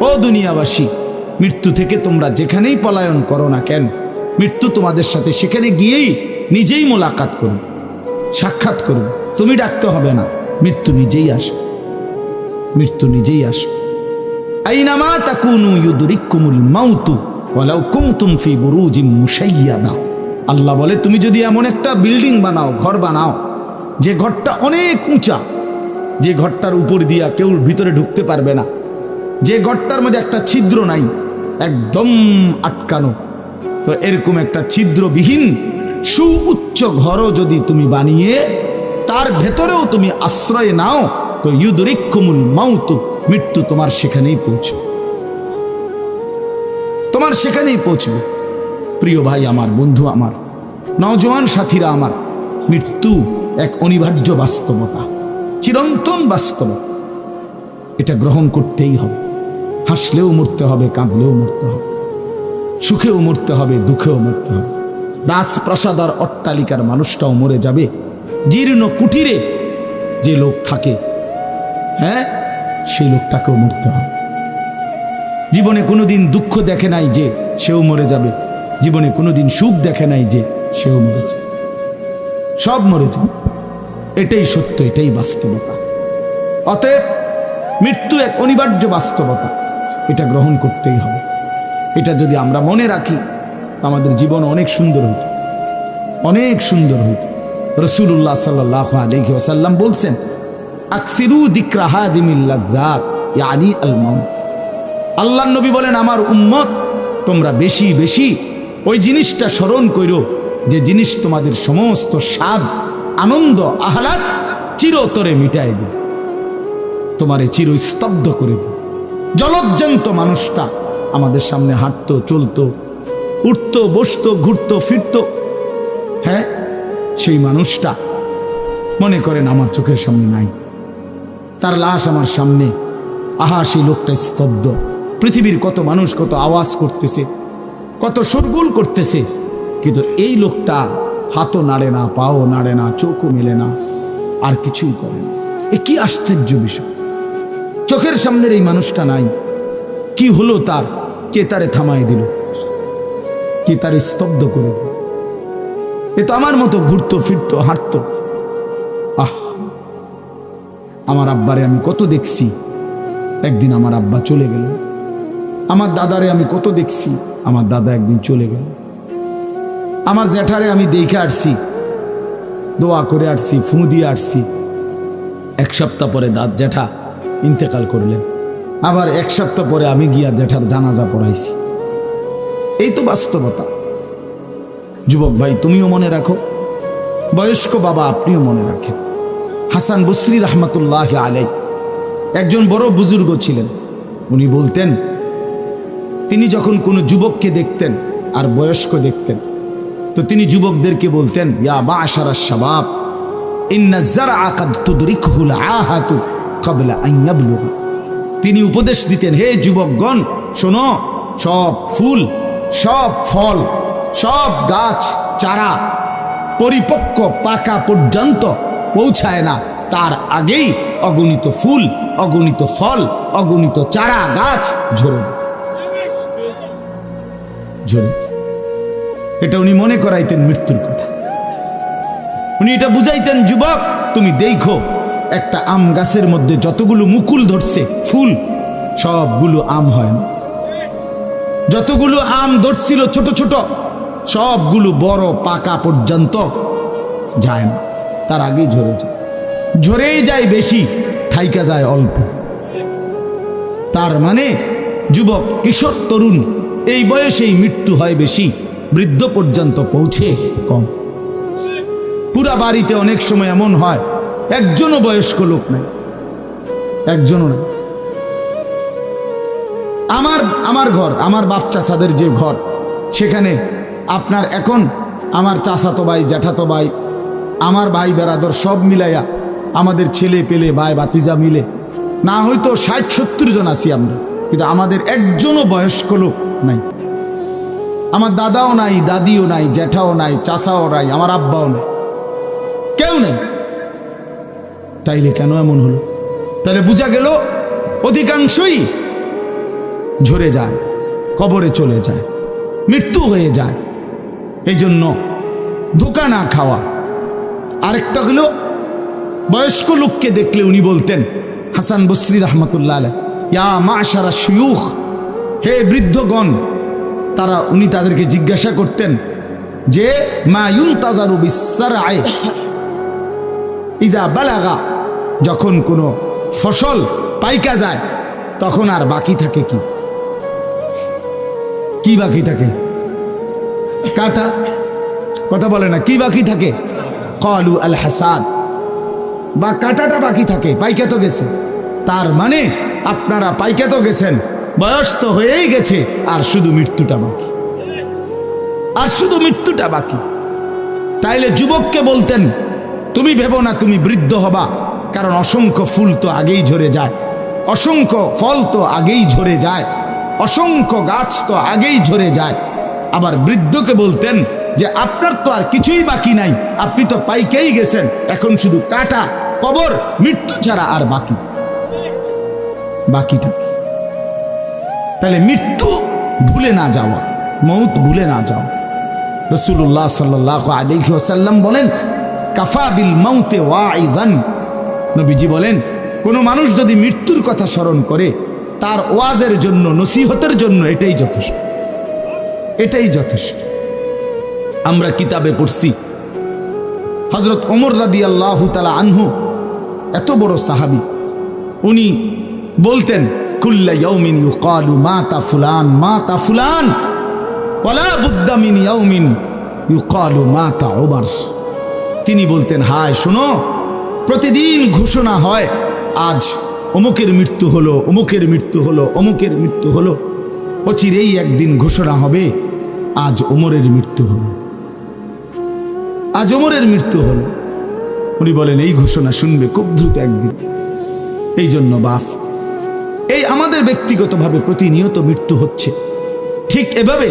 ও দুনিয়াবাসী, মৃত্যু থেকে তোমরা যেখানেই পলায়ন করো না কেন, মৃত্যু তোমাদের সাথে সেখানে গিয়েই নিজেই মোলাকাত করবে, সাক্ষাৎ করবে। তুমি ডাকতে হবে না, মৃত্যু নিজেই আসে, মৃত্যু নিজেই আসে। আইনামা তাকুনু ইউদরিকুমুল মাউতু ওয়ালাউ কুনতুম ফি বুরুজিম মুশাইয়াদা। আল্লাহ বলে, তুমি যদি এমন একটা বিল্ডিং বানাও, ঘর বানাও, যে ঘরটা অনেক উঁচা, যে ঘরটার উপর দিয়া কেউ ভিতরে ঢুকতে পারবে না, যে ঘরটার মধ্যে একটা ছিদ্র নাই, একদম আটকানো, তো এরকম একটা ছিদ্রবিহীন সুউচ্চ ঘরও যদি তুমি বানিয়ে তার ভেতরেও তুমি আশ্রয় নাও, তো ইউদরিকুমুল মাউতু, মৃত্যু তোমার সেখানেই পৌঁছবে, তোমার সেখানেই পৌঁছবে। প্রিয় ভাই আমার, বন্ধু আমার, নওজোয়ান সাথীরা আমার, মৃত্যু এক অনিবার্য বাস্তবতা, চিরন্তন বাস্তবতা। এটা গ্রহণ করতেই হবে। হাসলেও মরতে হবে, কাঁদলেও মরতে হবে, সুখেও মরতে হবে, দুঃখেও মরতে হবে। রাজপ্রাসাদ আর অট্টালিকার মানুষটাও মরে যাবে, জীর্ণ কুটিরে যে লোক থাকে, হ্যাঁ, সেই লোকটাকেও মরতে হবে। জীবনে কোনোদিন দুঃখ দেখে নাই যে সেও মরে যাবে, জীবনে কোনোদিন সুখ দেখে নাই যে সেও মরে যাবে, সব মরে যাবে। এটাই সত্য, এটাই বাস্তবতা। অতএব মৃত্যু এক অনিবার্য বাস্তবতা, এটা গ্রহণ করতেই হবে। এটা যদি আমরা মনে রাখি, আমাদের জীবন অনেক সুন্দর হইত, অনেক সুন্দর হইত। রাসূলুল্লাহ সাল্লাল্লাহু আলাইহি ওয়াসাল্লাম বলছেন, আকসিরু যিকরা হাদিমিল লাযযাত ইয়ানি আল মাউত। আল্লাহর নবী বলেন, আমার উম্মত, তোমরা বেশি বেশি ওই জিনিসটা স্মরণ করো যে জিনিস তোমাদের সমস্ত স্বাদ, আনন্দ, আহ্লাদ চিরতরে মিটাই দেবে, তোমারে চিরস্তব্ধ করে দেবে। জলজ্জান্ত মানুষটা আমাদের সামনে হাঁটতো, চলতো, উঠতো, বসতো, ঘুরতো, ফিরতো, হ্যাঁ, সেই মানুষটা মনে করেন আমার চোখের সামনে নাই, তার লাশ আমার সামনে, আহা সেই লোকটা স্তব্ধ। পৃথিবীর কত মানুষ কত আওয়াজ করতেছে, কত শোরগোল করতেছে, কিন্তু এই লোকটা হাতও নাড়ে না, পাও নাড়ে না, চোখও মেলে না, আর কিছুই করে না। এ কি আশ্চর্য বিষয়! চোখের সামনের এই মানুষটা নাই, কি হলো তার? কে তারে থামাই দিল? কে তারে স্তব্ধ করে দিল? এ তো আমার মতো ঘুরতো, ফিরতো, হাঁটতো। আহ, আমার আব্বারে আমি কত দেখছি, একদিন আমার আব্বা চলে গেল। আমার দাদারে আমি কত দেখছি, আমার দাদা একদিন চলে গেল। আমার জ্যাঠারে আমি দেখে আসছি, দোয়া করে আসছি, ফু দিয়ে আসছি। এক সপ্তাহ পরে জ্যাঠা ইন্তেকাল করলেন, আবার এক সপ্তাহ পরে আমি গিয়া জ্যাঠার জানাজা পড়াইছি। এই তো বাস্তবতা। যুবক ভাই, তুমিও মনে রাখো, বয়স্ক বাবা আপনিও মনে রাখেন। হাসান বসরি রহমতুল্লাহ আলাইহি একজন বড় বুজুর্গ ছিলেন। উনি বলতেন, তিনি যখন কোনো যুবককে দেখতেন আর বয়স্ক দেখতেন, তো তিনি যুবকদেরকে বলতেন, ইয়া মা'শারাশ শাবাব ইন্না যারআ কাদ তুদরিকুহুল আহাতু ক্বাবলা আন ইয়াবলুগা। তিনি উপদেশ দিতেন, হে যুবকগণ শোনো, সব ফুল, সব ফল, সব গাছ চারা পরিপক্ক পাকা পর্যন্ত পৌঁছায় না, তার আগেই অগণিত ফুল, অগণিত ফল, অগণিত চারা গাছ ঝরে ঝরে। এটা উনি মনে করাইতেন মৃত্যুর কথা। উনি এটা বুঝাইতেন, যুবক তুমি দেখো, একটা আম গাছের মধ্যে যতগুলো মুকুল ধরছে ফুল, সবগুলো আম হয় না। যতগুলো আম ধরছিল ছোট ছোট, সবগুলো বড় পাকা পর্যন্ত যায় না, তার আগেই ঝরে যায়। ঝরেই যায় বেশি, থাইকা যায় অল্প। তার মানে যুবক, কিশোর, তরুণ এই বয়সেই মৃত্যু হয় বেশি, বৃদ্ধ পর্যন্ত পৌঁছে কম। পুরা বাড়িতে অনেক সময় এমন হয়, একজনও বয়স্ক লোক নাই, একজনও নাই। আমার ঘর, আমার বাপ চাচাদের যে ঘর, সেখানে আপনার এখন আমার চাচাতো ভাই, জ্যাঠাতো ভাই, আমার ভাই বেরাদর সব মিলাইয়া আমাদের ছেলে পেলে, ভাই ভাতিজা মিলে না হয়তো 60-70 জন আছি আমরা, কিন্তু আমাদের একজনও বয়স্ক লোক নাই। আমার দাদাও নাই, দাদিও নাই, জ্যাঠাও নাই, চাচাও নাই, আমার আব্বাও নাই, কেউ নেই। তাইলে কেন এমন হলো? তাহলে বোঝা গেল অধিকাংশই ঝরে যায়, কবরে চলে যায়, মৃত্যু হয়ে যায়। এই জন্য ধোঁকা না খাওয়া। আরেকটা হলো, বয়স্ক লোককে দেখলে উনি বলতেন, হাসান বসরি রহমতুল্লাহ আলাইহ, ইয়া মাশারা শুয়ুখ, হে বৃদ্ধগণ। উনি তাদেরকে জিজ্ঞাসা করতেন যে মা ইউনতাজারু বিসসারআই ইযা বালাগা, যখন কোনো ফসল পাইকা যায় তখন আর বাকি থাকে কি? কি বাকি থাকে? কাটা। কথা বলে না, কি বাকি থাকে? ক্বালু আল হাসাদ, বা কাটাটা বাকি থাকে, পাইকা তো গেছে। তার মানে আপনারা পাইকা তো গেছেন, বয়স তো হয়েই গেছে, আর শুধু মৃত্যুটা বাকি, আর শুধু মৃত্যুটা বাকি। তাইলে যুবককে বলতেন, তুমি ভেবো না তুমি বৃদ্ধ হবা, কারণ অসংখ্য ফুল তো আগেই ঝরে যায়, অসংখ্য ফল তো আগেই ঝরে যায়, অসংখ্য গাছ তো আগেই ঝরে যায়। আবার বৃদ্ধকে বলতেন যে আপনার তো আর কিছুই বাকি নাই, আপনি তো পাইকেই গেছেন, এখন শুধু কাটা, কবর, মৃত্যু ছাড়া আর বাকিটা কি? তাহলে মৃত্যু ভুলে না যাওয়া, মৌত ভুলে না যাওয়া। রাসূলুল্লাহ সাল্লাল্লাহু আলাইহি ওয়াসাল্লাম বলেন, কাফা বিল মাউতে ওয়াইজান। নবীজি বলেন, কোনো মানুষ যদি মৃত্যুর কথা স্মরণ করে, তার ওয়াজের জন্য, নসিহতের জন্য এটাই যথেষ্ট, এটাই যথেষ্ট। আমরা কিতাবে পড়ছি, হযরত ওমর রাদিয়াল্লাহু তাআলা আনহু, এত বড় সাহাবী, উনি বলতেন, কুল্লা ইয়াউমিন ইউকালু মাতা ফুলান মাতা ফুলান ওয়ালা বুদ্দা মিন ইয়াউমিন ইউকালু মাতা ওমর। তিনি বলতেন, হায় শোনো, প্রতিদিন ঘোষণা হয় আজ অমুকের মৃত্যু হলো, অমুকের মৃত্যু হলো, অমুকের মৃত্যু হলো। অচিরেই একদিন ঘোষণা হবে আজ ওমরের মৃত্যু হলো, আজ ওমরের মৃত্যু হলো। উনি বলেন, এই ঘোষণা শুনবে খুব দ্রুত একদিন। এই জন্য বাপ, এই আমাদের ব্যক্তিগতভাবে প্রতিনিয়ত মৃত্যু হচ্ছে, ঠিক এভাবে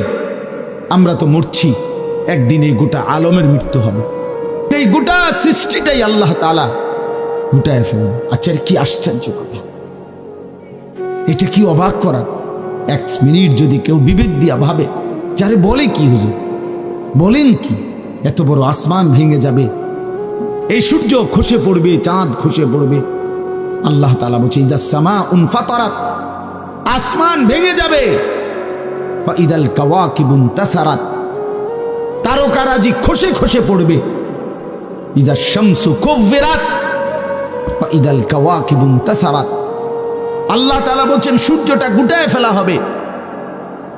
আমরা তো মরছি, একদিন এই গোটা আলমের মৃত্যু হবে। এই গোটা সৃষ্টিটাই আল্লাহ তাআলা গুটায় ফেলেন। আচ্ছা, কি আশ্চর্য কথা, এটা কি অবাক করা। এক মিনিট যদি কেউ বিবেক দিয়া ভাবে, যারে বলে কি হুজুর, বলেন কি, এত বড় আসমান ভেঙে যাবে, এই সূর্য খসে পড়বে, চাঁদ খসে পড়বে। আল্লাহ তাআলা বলছে, ইযা সামাউন ফাতারাত, আসমান ভেঙে যাবে, ওয়া ইদাল কাওয়াকিবুন তাসারাত, তারকারাজি খসে খসে পড়বে, ইযা শামসু কুব্বিরাত ওয়া ইদাল কাওয়াকিবুন তাসারাত। আল্লাহ তাআলা বলছেন, সূর্যটা গুটায় ফেলা হবে,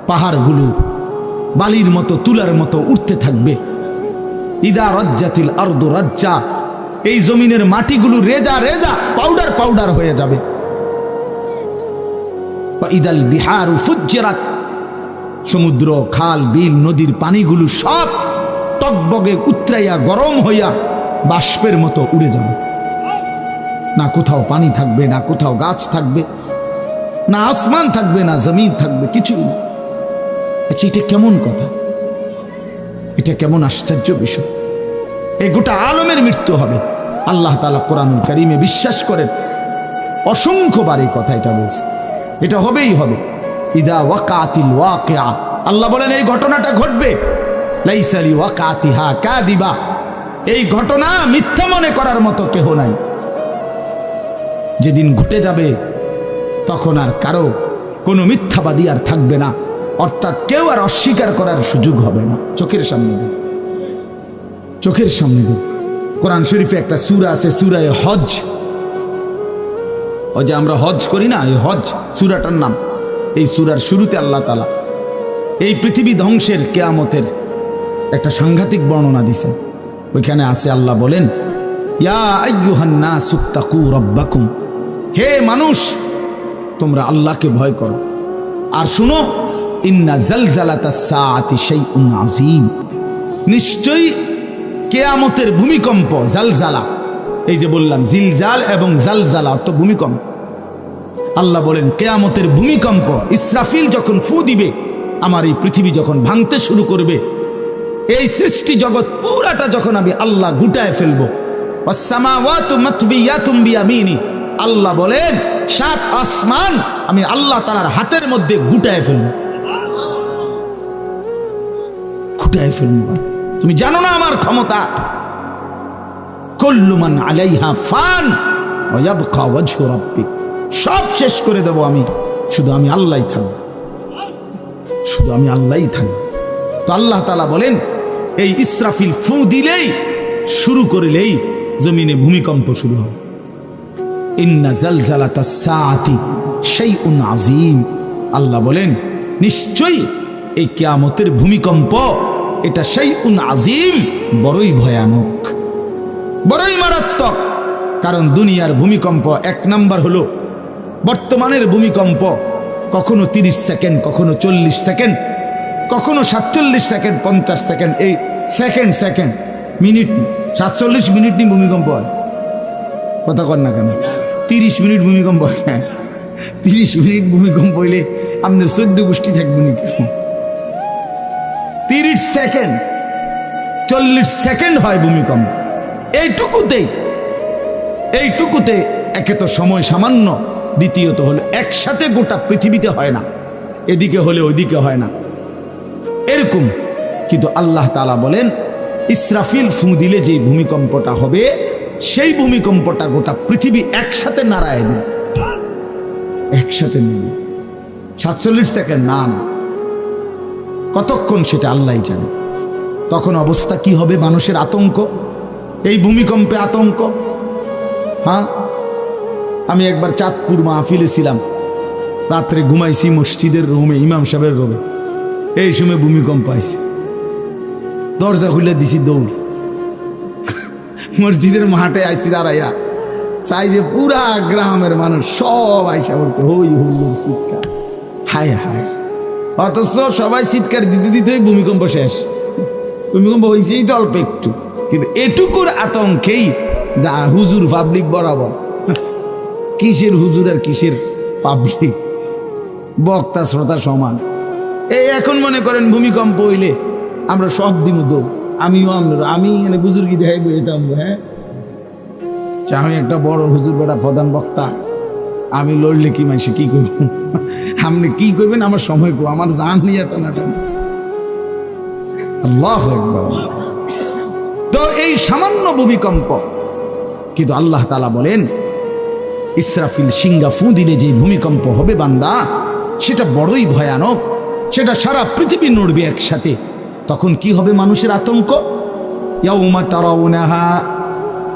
পাহাড়গুলো বালির মতো, তুলার মতো উঠতে থাকবে। ইদা রাজ্জাতিল আরদু রাজ্জা, এই জমিনের মাটিগুলো রেজা রেজা, পাউডার পাউডার হয়ে যাবে। ওয়া ইদাল বিহারু ফুজ্জিরাত, সমুদ্র, খাল, বিল, নদীর পানিগুলো সব টকবগে উতরাইয়া গরম হইয়া বাষ্পের মতো উড়ে যাবে। না কোথাও পানি থাকবে, না কোথাও গাছ থাকবে, না আসমান থাকবে, না জমিন থাকবে, কিছুই না। আচ্ছা, এটা কেমন কথা, এটা কেমন আশ্চর্য বিষয়। এই গোটা আলমের মৃত্যু হবে। আল্লাহ তাআলা কোরআনুল কারীমে বিশ্বাস করেন, অসংখ্যবার এই কথা এটা বলছে, এটা হবেই হবে। ইদা ওয়াকাতিল ওয়াকিআ, আল্লাহ বলেন এই ঘটনাটা ঘটবে। লাইসা লি ওয়াকাতিহা কাযিবা, এই ঘটনা মিথ্যা মনে করার মতো কেহ নাই। যেদিন ঘটে যাবে তখন আর কারো কোনো মিথ্যাবাদী আর থাকবে না, অর্থাৎ কেউ আর অস্বীকার করার সুযোগ হবে না। চোখের সামনে দিন, চোখের সামনে দিন। কোরআন শরীফে একটা সূরা আছে, সূরা হজ। ওই যে আমরা হজ করি না, এই হজ সূরাটার নাম। এই সূরার শুরুতে আল্লাহ তাআলা এই পৃথিবী ধ্বংসের, কিয়ামতের একটা সাংঘাতিক বর্ণনা দিয়েছেন। ওইখানে আছে, আল্লাহ বলেন, ইয়া আইয়ুহান নাসু তাকু রাব্বাকুম, হে মানুষ তোমরা আল্লাহকে ভয় করো। আর শুনো, ইন্না জালজালাতাস সাআতি শাইউন আযীম, নিশ্চয়ই কিয়ামতের ভূমিকম্প, জালজালা, এই যে বললাম জিলজাল এবং জালজালা অর্থ ভূমিকম্প। আল্লাহ বলেন কিয়ামতের ভূমিকম্প, ইসরাফিল যখন ফু দিবে, আমার এই পৃথিবী যখন ভাঙতে শুরু করবে, এই সৃষ্টি জগৎ পুরাটা যখন আমি আল্লাহ গুটায় ফেলবো, ওয়াস সামাওয়াতু মাতবিয়াতুম বিয়ামিনি, আল্লাহ বলেন 7 আসমান আমি আল্লাহ তাআলার হাতের মধ্যে গুটায় ফেলবো, গুটায় ফেলবো। তুমি জানো না আমার ক্ষমতা। কুল্লু মান আলাইহা ফান ওয়া ইয়াবকা ওয়াজহু রাব্বিক, সব শেষ করে দেব আমি, শুধু আমি আল্লাহই থাকব, শুধু আমি আল্লাহই থাকব। তো আল্লাহ তাআলা বলেন এই ইসরাফিল ফু দিলেই, শুরু করলেই জমিনে ভূমিকম্প শুরু হবে। ইন্না জালজালাতাস সাআতি শাইউন আযীম, আল্লাহ বলেন নিশ্চয়ই এই কিয়ামতের ভূমিকম্প এটা শাইউন আযীম, বড়ই ভয়ানক, বড়ই মারাত্মক। কারণ দুনিয়ার ভূমিকম্প 1 নাম্বার হলো বর্তমানের ভূমিকম্প কখনো 30 সেকেন্ড, কখনো 40 সেকেন্ড, কখনো 47 সেকেন্ড, 50 সেকেন্ড, এই সেকেন্ড সেকেন্ড মিনিট 47 মিনিট নি ভূমিকম্প হয়। কথা কর না কেন? 30 মিনিট ভূমিকম্প হয়। 30 মিনিট ভূমিকম্প হইলে আমাদের 14 গোষ্ঠী থাকবে নাকি? 30 সেকেন্ড 40 সেকেন্ড হয় ভূমিকম্প। এইটুকুতে একে তো সময় সামান্য, দ্বিতীয়ত হলো একসাথে গোটা পৃথিবীতে হয় না, এদিকে হলে ওইদিকে হয় না এরকম। কিন্তু আল্লাহ তাআলা বলেন ইসরাফিল ফু দিলে যে ভূমিকম্পটা হবে, সেই ভূমিকম্পটা গোটা পৃথিবী একসাথে নাড়ায় দেবে, একসাথে নেবে। 47 সেকেন্ড না, কতক্ষণ সেটা আল্লাহই জানে। তখন অবস্থা কি হবে? মানুষের আতঙ্ক, এই ভূমিকম্পে আতঙ্ক। হ্যাঁ, আমি একবার চাঁদপুর মাহফিলে ছিলাম, রাত্রে ঘুমাইছি মসজিদের রুমে, ইমাম সাহেবের রুমে। এই সময় ভূমিকম্প আইছে, দরজা খুলে দিছি দৌড়, মসজিদের মাঠে আইছি দাঁড়াইয়া, চাই যে পুরা গ্রামের মানুষ সব আইসা বলছে হই হুল্লোড় চিৎকার, হায় হায়। অথচ সবাই চিৎকার দিতে দিতে ভূমিকম্প শেষ। ভূমিকম্প হয়েছেই তো অল্প একটু, কিন্তু এটুকুর আতঙ্কেই যা হুজুর পাবলিক বরাবর। কিসের হুজুর আর কিসের পাবলিক, বক্তা শ্রোতা সমান। এই এখন মনে করেন ভূমিকম্প হইলে আমরা সব দিন দৌড়, আমিও আমি এখানে বুজুর্গি দেখাইব এটা। হ্যাঁ, আমি একটা বড় হুজুর, বড় প্রধান বক্তা, আমি লড়লে কি মাইসে কি করব? আপনি কি করবেন? আমার সময় কো, আমার জান নিয়ে টানাটানি। আল্লাহু আকবার। তো এই সামান্য ভূমিকম্প, কিন্তু আল্লাহ তাআলা বলেন ইসরাফিল সিংহা ফু দিলে যে ভূমিকম্প হবে বান্দা, সেটা বড়ই ভয়ানক, সেটা সারা পৃথিবী নড়বে একসাথে। তখন কি হবে? মানুষের আতঙ্ক। ইয়াউমা তারাউনাহা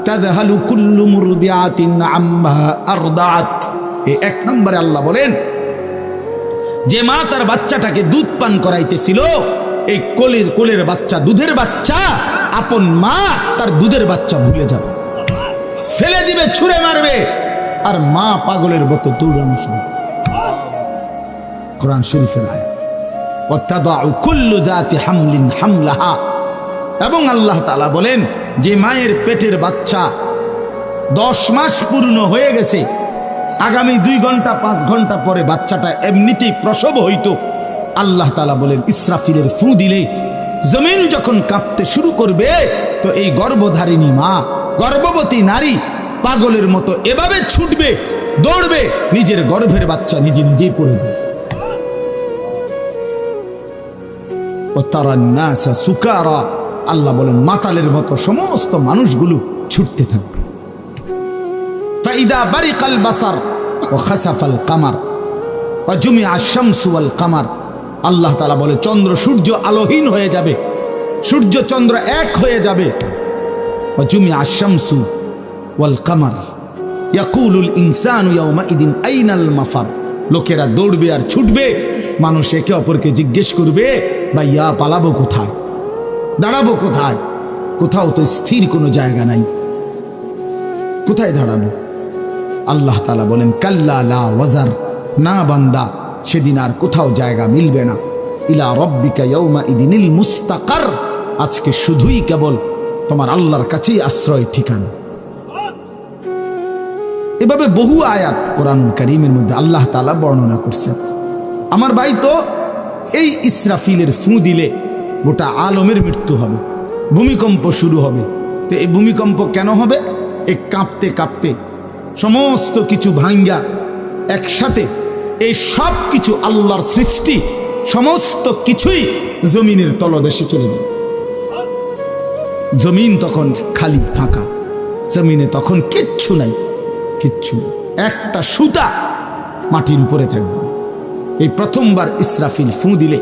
তাযহালু কুল্লু মুরদিআতিন আম্মা আরদাআত। এই 1 নম্বরে আল্লাহ বলেন যে মা তার বাচ্চাটাকে দুধ পান করাইতেছিল, এই কোলের বাচ্চা, দুধের বাচ্চা, আপন মা তার দুধের বাচ্চা ভুলে যাবে, ফেলে দিবে, ছুঁড়ে মারবে, আর মা পাগলের মতো দৌড়ানো শুরু। কোরআন শরীফের আয়াত। ওয়াতাদাউ কুল্লু যাতি হামলিন হামলাহা। এবং আল্লাহ তাআলা বলেন যে মায়ের পেটের বাচ্চা 10 মাস পূর্ণ হয়ে গেছে, আগামী 2 ঘন্টা 5 ঘন্টা পরে বাচ্চাটা এমনিতেই প্রসব হইতো। আল্লাহ তাআলা বলেন ইসরাফিলের ফু দিলে জমিন যখন কাঁপতে শুরু করবে, তো এই গর্ভধারিণী মা, গর্ভবতী নারী পাগলের মতো এভাবে ছুটবে, দৌড়বে, নিজের গর্ভের বাচ্চা নিজে নিজেই পড়ে যাবে। ওয়াতারান্নাসা সুকারা, আল্লাহ বলেন মাতালের মতো সমস্ত মানুষগুলো ছুটতে থাকবে। ফাইদা বারিকাল বাসার ওয়া খাসাফাল কামার ওয়া জুমিআ আশ-শামসু ওয়াল কামার। আল্লাহ তাআলা বলে চন্দ্র সূর্য আলোহীন হয়ে যাবে, সূর্য চন্দ্র এক হয়ে যাবে। ওয়া জুমিআ আশ-শামসু ওয়াল কামার ইয়াকুলুল ইনসানু ইয়াওমাইদিন আইনাল মাফার। লোকেরা দৌড়বে আর ছুটবে, মানুষ একে অপরকে জিজ্ঞেস করবে ভাইয়া পালাবো কোথায়, দাঁড়াবো কোথায়? কোথাও তো স্থির কোনো জায়গা নাই, কোথায় দাঁড়াবো? আল্লাহ তাআলা বলেন কাল্লা লা ওয়াজার, না বান্দা, সেদিন আর কোথাও জায়গা মিলবে না। ইলা রাব্বিকা ইয়াওমাইদিনিল মুস্তাকার, আজকে শুধুই কেবল তোমার আল্লাহর কাছেই আশ্রয় ঠিকানা। এভাবে বহু আয়াত কোরআনুল কারীমের মধ্যে আল্লাহ তাআলা বর্ণনা করছেন। আমার ভাই, তো এই ইসরাফিলের ফু দিলে গোটা আলমের মৃত্যু হবে, ভূমিকম্প শুরু হবে। তো এই ভূমিকম্প কেন হবে? এই কাঁপতে কাঁপতে সমস্ত কিছু ভাঙ্গা একসাথে এই সব কিছু আল্লাহর সৃষ্টি সমস্ত কিছুই জমিনের তলদেশে চলে যায়। জমিন তখন খালি ফাঁকা, জমিনে তখন কিচ্ছু নাই, কিচ্ছু একটা সুতা মাটির উপরে থাকবে। এই প্রথমবার ইসরাফিল ফু দিলে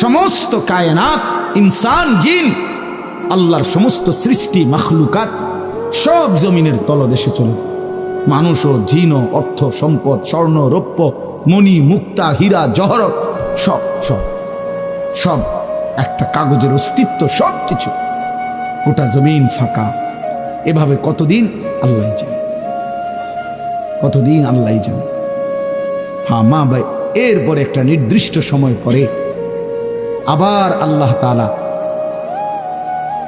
সমস্ত কায়নাত, ইনসান, জিন, আল্লাহর সমস্ত সৃষ্টি মাখলুকাত সব জমিনের তলদেশে চলে যায়। মানুষও, জিনও, অর্থ সম্পদ, স্বর্ণ রৌপ্য, মণি মুক্তা, হীরা জহরত সব সব সব একটা কাগজের অস্তিত্ব, সব কিছু, গোটা জমিন ফাঁকা। এভাবে কতদিন আল্লাহ জানে, কতদিন আল্লাহ জানে। হ্যাঁ মা ভাই, এরপরে একটা নির্দিষ্ট সময় পরে আবার আল্লাহ তাআলা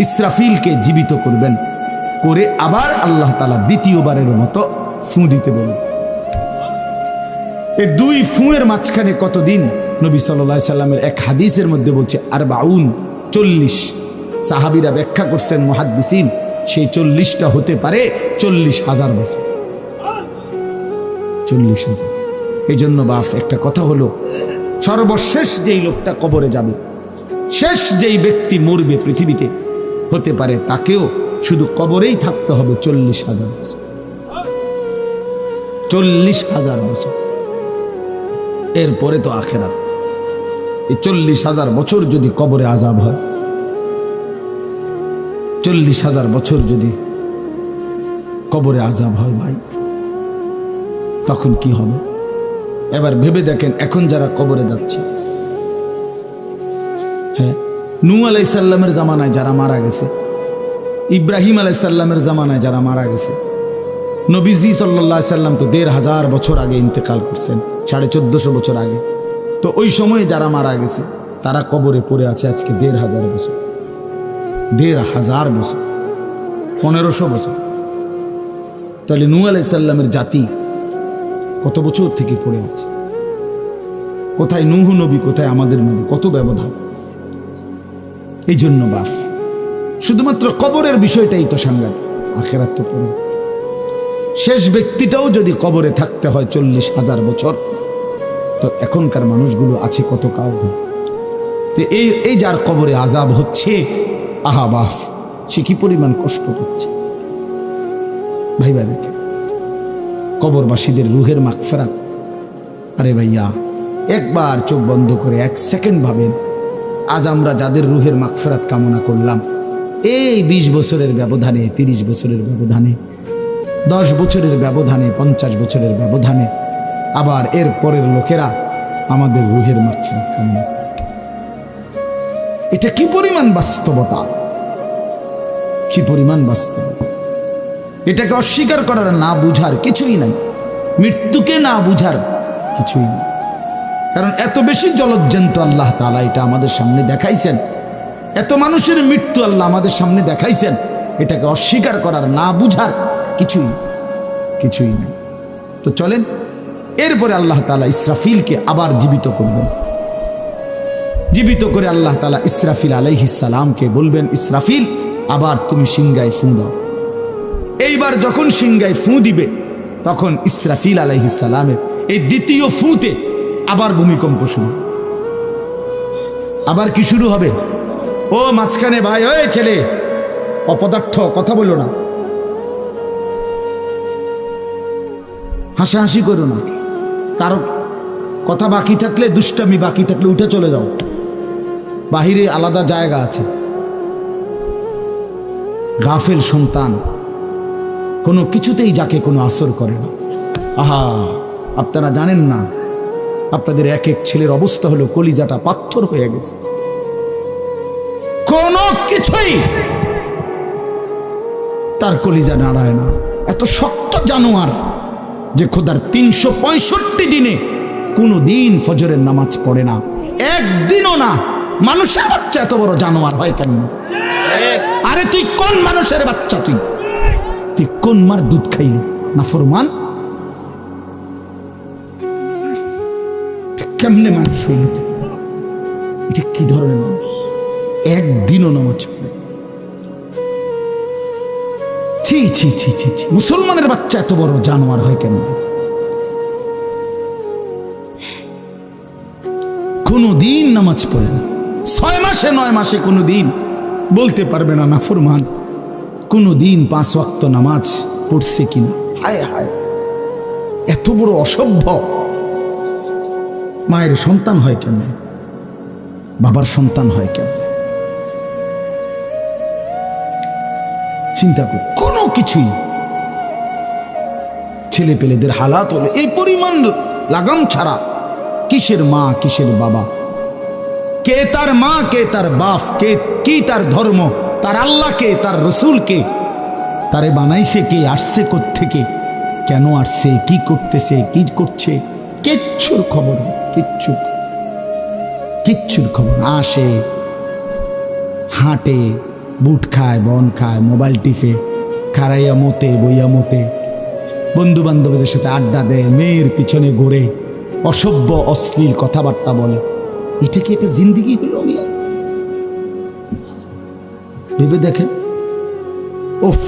ইসরাফিলকে জীবিত করবেন, করে আবার আল্লাহ তাআলা দ্বিতীয়বারের মতো ফু দিতে বলবেন। এই দুই ফুঁয়ের মাঝখানে কতদিন? নবী সাল্লাল্লাহু আলাইহি সাল্লামের এক হাদিসের মধ্যে বলছে 40। সাহাবীরা ব্যাখ্যা করছেন, মুহাদ্দিসিন, সেই 40টা হতে পারে 40,000 বছর। 40,000। এই জন্য বাপ একটা কথা হলো, সর্বশেষ যেই লোকটা কবরে যাবে, শেষ যেই ব্যক্তি মরবে পৃথিবীতে, হতে পারে তাকেও শুধু কবরেই থাকতে হবে 40,000 বছর। 40,000 বছর, এরপরে তো আখিরাত। এই 40,000 বছর যদি কবরে আযাব হয়, 40,000 বছর যদি কবরে আযাব হয় ভাই, তখন কি হবে? এবার ভেবে দেখেন, এখন যারা কবরে যাচ্ছে, হ্যাঁ, নূহ আলাইহিস সালামের জামানায় যারা মারা গেছে, ইব্রাহিম আলাইহিস সালামের জামানায় যারা মারা গেছে, নবীজি সাল্লাল্লাহু আলাইহি সাল্লাম তো 1,500 বছর আগে ইন্তেকাল করছেন, 1450 বছর আগে। তো ওই সময়ে যারা মারা গেছে তারা কবরে পড়ে আছে আজকে 1,500 বছর, 1,500 বছর, 1500 বছর। তাহলে নূহ আলাইহিস সালামের জাতি কত বছর থেকে পড়ে আছে? কোথায় নূহ নবী, কোথায় আমাদের নবী? কত ব্যবধান! এই জন্য বাপ, শুধুমাত্র কবরের বিষয়টাই তো সাংঘাতিক, আখিরাত তো পড়ে। শেষ ব্যক্তিটাও যদি কবরে থাকতে হয় 40,000 বছর, তো এখনকার মানুষগুলো আছে কত কাউ। এই যার কবরে আযাব হচ্ছে, আহা বাপ, সে কি পরিমাণ কষ্ট পাচ্ছে ভাই ভাই। কবরবাসীদের রুহের মাগফিরাত, আরে ভাইয়া একবার চোখ বন্ধ করে 1 সেকেন্ড ভাবেন, আজ আমরা যাদের রুহের মাগফিরাত কামনা করলাম, এই 20 বছরের ব্যবধানে, 30 বছরের ব্যবধানে, 10 বছরের ব্যবধানে, 50 বছরের ব্যবধানে আবার এর পরের লোকেরা আমাদের রুহের মাগফিরাত কামনা। এটা কি পরিমাণ বাস্তবতা, কি পরিমাণ বাস্তবতা! এটাকে অস্বীকার করার, না বুঝার কিছুই নাই, মৃত্যুকে না বুঝার কিছুই নেই। কারণ এত বেশি জলজ্জান্ত আল্লাহ তাআলা এটা আমাদের সামনে দেখাইছেন, এত মানুষের মৃত্যু আল্লাহ আমাদের সামনে দেখাইছেন, এটাকে অস্বীকার করার, না বুঝার কিছুই নেই। তো চলেন, এরপরে আল্লাহ তাআলা ইসরাফিলকে আবার জীবিত করবেন। জীবিত করে আল্লাহ তাআলা ইসরাফিল আলাইহিস সালামকে বলবেন, ইসরাফিল আবার তুমি সিংহায় ফু দাও। এইবার যখন সিংহায় ফু দিবে, তখন ইসরাফিল আলাইহিস সালামের এই দ্বিতীয় ফুতে আবার ভূমিকম্প শুরু। আবার কি শুরু হবে? ও মাঝখানে ভাই, ওই ছেলে অপদার্থ, কথা বলো না, হাসাহাসি করো না, কারো কথা বাকি থাকলে, দুষ্টামি বাকি থাকলে উঠে চলে যাও, বাহিরে আলাদা জায়গা আছে। গাফেল সন্তান কোনো কিছুতেই যাকে কোনো আসর করে না। আহা, আপনারা জানেন না, আপনাদের এক এক ছেলের অবস্থা হলো কলিজাটা পাথর হয়ে গেছে, কোনো কিছুই তার কলিজা নাড়ায় না। এত শক্ত জানোয়ার যে খোদার 365 দিনে কোনো দিন ফজরের নামাজ পড়ে না, একদিনও না। মানুষের বাচ্চা এত বড় জানোয়ার হয় কেন? আরে তুই কোন মানুষের বাচ্চা? তুই কোন মার দুধ খাইলি? নাফরমান, কেমনে মানুষ হইল? এটা কি ধরনের মানুষ? একদিনও নামাজ পড়ে। ছি ছি ছি ছি ছি, মুসলমানের বাচ্চা এত বড় জানোয়ার হয় কেন? কোনদিন নামাজ পড়ে না, 6 মাসে 9 মাসে কোনদিন বলতে পারবে না নাফরমান। কোনদিন 5 ওয়াক্ত নামাজ পড়ছে কিনা। হায় হায়, এত বড় অসভ্য। মায়ের সন্তান হয় কেন? বাবার সন্তান হয় কেন? চিন্তা কর। কোনো কিছুই ছেলে পেলেদের হালাত হলে এই পরিমাণ লাগাম ছাড়া, কিসের মা কিসের বাবা, কে তার মা কে তার বাপ, কে কি তার ধর্ম, তার আল্লাহ কে, তার রসুল কে, তারে বানাইছে কে, আসছে কোত্থেকে, কেন আসছে, কি করতেছে, কি করছে, কিচ্ছুর খবর, কিচ্ছুর খবর। আসে, হাঁটে, বুট খায়, বন খায়, মোবাইল টিপে, খারাইয়া মতে, বইয়া মতে, বন্ধু বান্ধবদের সাথে আড্ডা দেয়, মেয়ের পিছনে ঘুরে, অসভ্য অশ্লীল কথাবার্তা বলে। এটা কি একটা জিন্দিগি হলো? ভেবে দেখেন। উফ,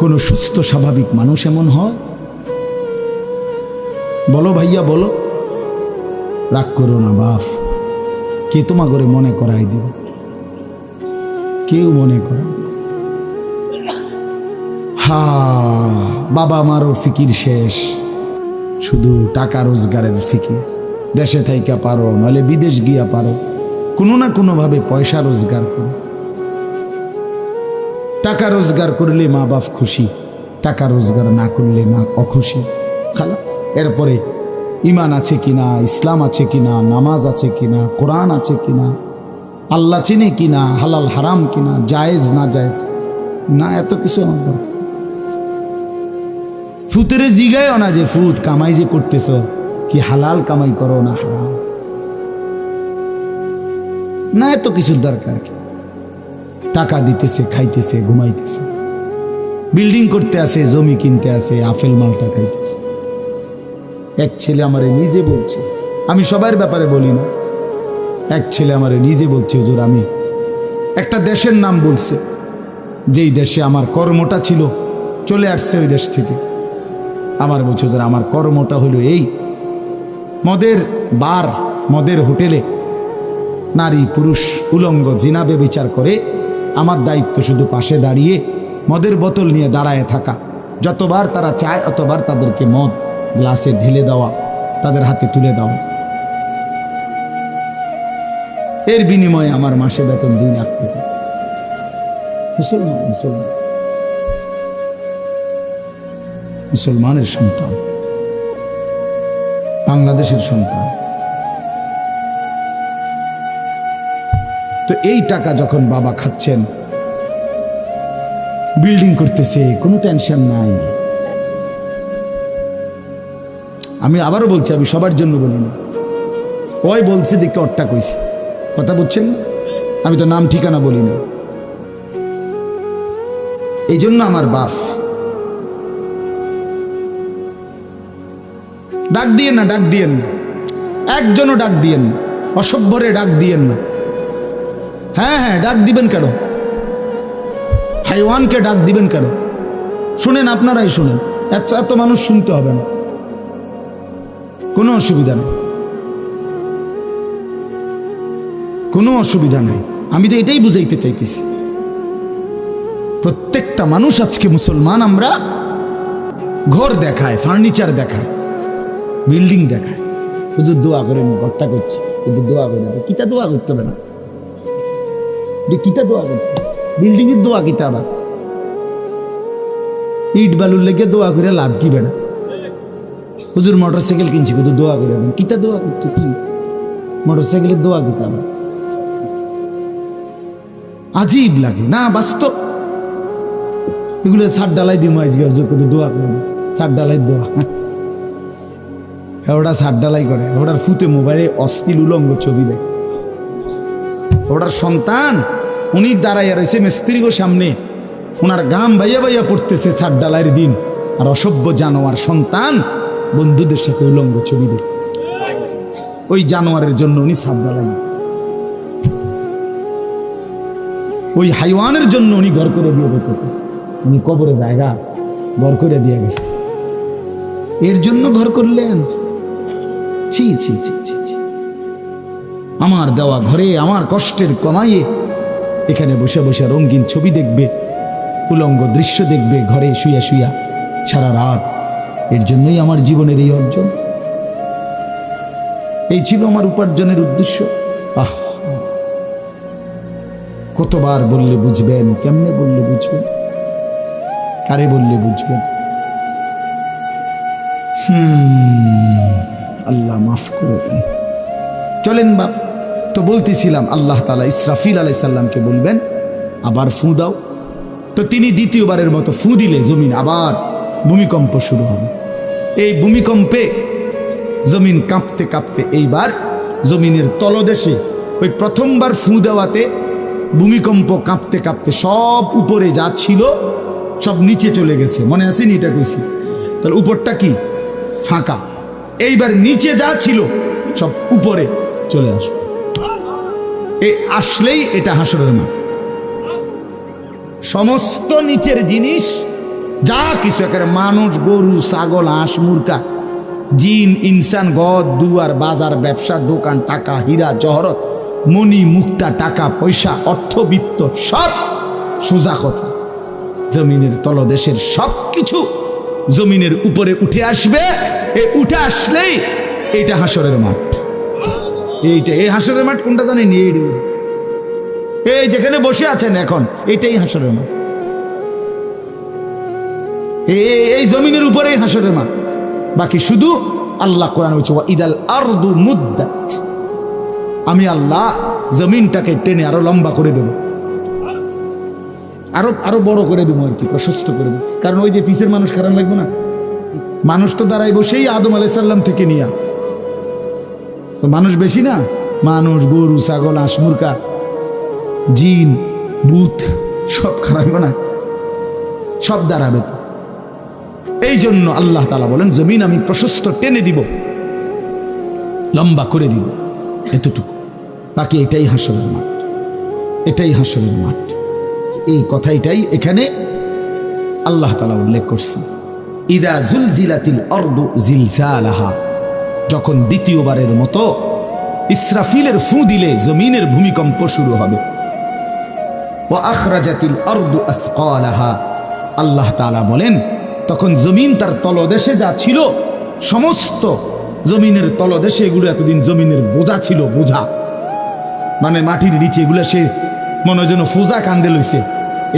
কোন সুস্থ স্বাভাবিক মানুষ এমন হয়? বলো ভাইয়া বলো। রাগ করো না বাপ, কে তোমা করে মনে করাই দিব? কেউ মনে করাই। হা, বাবা আমারও ফিকির শেষ, শুধু টাকা রোজগারের ফিকির। দেশে থাইকা পারো, নাহলে বিদেশ গিয়া পারো, কোনো না কোনো ভাবে পয়সা রোজগার করো। টাকা রোজগার করলে মা বাপ খুশি, টাকা রোজগার না করলে না অখুশি। খালাস। এরপরে ইমান আছে কিনা, ইসলাম আছে কিনা, নামাজ আছে কিনা, কোরআন আছে কিনা, আল্লাহ চিনে কিনা, হালাল হারাম কিনা, জায়েজ না জায়েজ না, এত কিছু আমার দরকার। ফুতের জিগায়ও না যে ফুত কামাই যে করতেছ, কি হালাল কামাই করো না হারাম, না এত কিছুর দরকার কি? টাকা দিতেছে, খাইতেছে, ঘুমাইতেছে, বিল্ডিং করতে আসে, জমি কিনতে আসে, আপেল মালটা খাইতেছে। এক ছেলে আমারে নিজে বলছে, আমি সবার ব্যাপারে বলি না, এক ছেলে আমারে নিজে বলছে, হুজুর আমি একটা দেশের নাম বলছে, যেই দেশে আমার কর্মটা ছিল, চলে আসছে ওই দেশ থেকে। আমার বলছে, হুজুর আমার কর্মটা হলো এই, মদের বার, মদের হোটেলে নারী পুরুষ উলঙ্গ জিনাবে বিচার করে, আমার দায়িত্ব শুধু পাশে দাঁড়িয়ে মদের বোতল নিয়ে দাঁড়ায় থাকা, যতবার তারা চায় অতবার তাদেরকে মদ গ্লাসে ঢেলে দেওয়া, তাদের হাতে তুলে দেওয়া। এর বিনিময়ে আমার মাসে বেতন 2 লাখ টাকা। মুসলমান, মুসলমান, মুসলমানের সন্তান, বাংলাদেশের সন্তান। তো এই টাকা যখন বাবা খাচ্ছেন, বিল্ডিং করতেছে, কোনো টেনশন নাই। আমি আবারও বলছি, আমি সবার জন্য বলি না, ওই বলছে দেখে অট্টা কইছে, কথা বুঝছেন না? আমি তো নাম ঠিকানা বলি না। এই জন্য আমার বাপ, ডাক দিয়েন না, ডাক দিয়েন না, একজনও ডাক দিয়েন না, অসভ্যরে ডাক দিয়েন না। হ্যাঁ হ্যাঁ, ডাক দিবেন কেন? হাইওয়ানকে ডাক দিবেন কেন? শুনেন, আপনারাই শুনেন, এত এত মানুষ শুনতে হবে না, কোনো অসুবিধা নেই, কোনো অসুবিধা নেই। আমি তো এটাই বুঝাইতে চাইতেছি, প্রত্যেকটা মানুষ আজকে মুসলমান, আমরা ঘর দেখায়, ফার্নিচার দেখায়, বিল্ডিং দেখায়, শুধু দোয়া করে ঘরটা করছি, শুধু দোয়া করে। কিতা দোয়া করতে হবে না, কিতা দোয়া করতে, বিল্ডিং এর দোয়া কিতা, আবার ইট বালুর লেগে দোয়া করে লাভ কি বেড়া? হুজুর মোটরসাইকেল কিনছি, শুধু দোয়া করে, কিতা দোয়া করতে, কি মোটরসাইকেলের দোয়া কিতা? আবার আজীব লাগে না? বাস্তব এগুলো ছাদ ডালাই দিই, মাইজ শুধু দোয়া করে, ছাদ ডালাই দোয়া। ওটা ছাদ ডালাই করে, ওটার ফুতে মোবাইলে অশ্লীল উলঙ্গ ছবি দেয়। ওটার সন্তান উনি দাঁড়াইয়া রয়েছে মিস্ত্রিগো সামনে, ওনার গাম বাইয়া বাইয়া পড়তেছে ছাদ ডালাইয়ের দিন, আর অসভ্য জানোয়ার সন্তান বন্ধুদের সাথে উলঙ্গ ছবি দেখতেছে। ওই জানোয়ারের জন্য উনি ছাদ ডালাই। ওই হাইওয়ানের জন্য উনি ঘর করে দিয়ে গেছে, উনি কবরে জায়গা ঘর করে দিয়ে গেছে, এর জন্য ঘর করলেন। ছি ছি ছি ছি ছি। আমার দেওয়া ঘরে আমার কষ্টের কমাইয়ে এখানে বসে বসে রঙিন ছবি দেখবে, উলঙ্গ দৃশ্য দেখবে ঘরে শুয়া শুয়া সারা রাত। এর জন্যই আমার জীবনের এই অর্জন, এই ছিল আমার উপার্জনের উদ্দেশ্য। আহ, কতবার বললে বুঝবেন, কেমনে বললে বুঝবেন, কারে বললে বুঝবেন? আল্লাহ মাফ করে দেন। চলেন বাপ, তো বলতেছিলাম আল্লাহ তাআলা ইসরাফিল আলাইহিস সালামকে বলবেন আবার ফু দাও। তো তিনি দ্বিতীয়বারের মতো ফু দিলে জমিন আবার ভূমিকম্প শুরু হবে। এই ভূমিকম্পে জমিন কাঁপতে কাঁপতে এইবার জমিনের তলদেশে ওই প্রথমবার ফু দেওয়াতে ভূমিকম্প কাঁপতে কাঁপতে সব উপরে যা ছিল সব নিচে চলে গেছে। মনে আসেনি এটা কইছি? তাহলে উপরটা কি? ফাঁকা। এইবার নিচে যা ছিল সব উপরে চলে আসবে। এই আসলেই এটা হাসরের মাঠ। সমস্ত নিচের জিনিস যা কিছু, একেবারে মানুষ, গরু, ছাগল, হাঁস, মুরগা, জিন, ইনসান, গদ, দুয়ার, বাজার, ব্যবসা, দোকান, টাকা, হীরা, জহরত, মণি, মুক্তা, টাকা পয়সা, অর্থবিত্ত, সব সোজা কথা জমিনের তলদেশের সব কিছু জমিনের উপরে উঠে আসবে। উঠে আসলেই এটা হাসরের মাঠ। এইটা, এই হাসরের মাঠ কোনটা জানেন? এই যেখানে বসে আছেন এখন, এটাই হাসরের মাঠ। এই জমিনের উপরেই হাসরের মাঠ। বাকি শুধু আল্লাহ কোরআন বলছে ইদাল আরদু মুদ্দাত, আমি আল্লাহ জমিনটাকে টেনে আরো লম্বা করে দেব, আরো বড় করে দেবো আর কি, প্রশস্ত করে দেবো। কারণ ওই যে পিসের মানুষ খারাপ লাগবে না? মানুষ তো দাঁড়াই বসেই আদম আলাইহিস সালাম থেকে নিয়া, তো মানুষ বেশি না? মানুষ, গরু, ছাগল, হাঁস, মুরগা, জিন, ভূত সব খারাপ না? সব দাঁড়াবে তো। এই জন্য আল্লাহ তাআলা বলেন জমিন আমি প্রশস্ত টেনে দিব, লম্বা করে দিব, এতটুকু। বাকি এটাই হাসরের মাঠ, এটাই হাসরের মাঠ। এই কথাটাই এখানে আল্লাহ তাআলা উল্লেখ করছেন। ইদা জুলজিলাতিল আরদু জিলজালাহা, যখন দ্বিতীয়বারের মতো ইসরাফিলের ফু দিলে জমিনের ভূমিকম্প শুরু হবে। ওয়া আখরাজাতিল আরদু আসকালাহা, আল্লাহ তাআলা বলেন তখন জমিন তার তলদেশে যা ছিল সমস্ত জমিনের তলদেশে, এগুলো এতদিন জমিনের বোঝা ছিল, বোঝা মানে মাটির নিচে, এগুলো সে মনে যেন ফুজা কান্দে লইছে।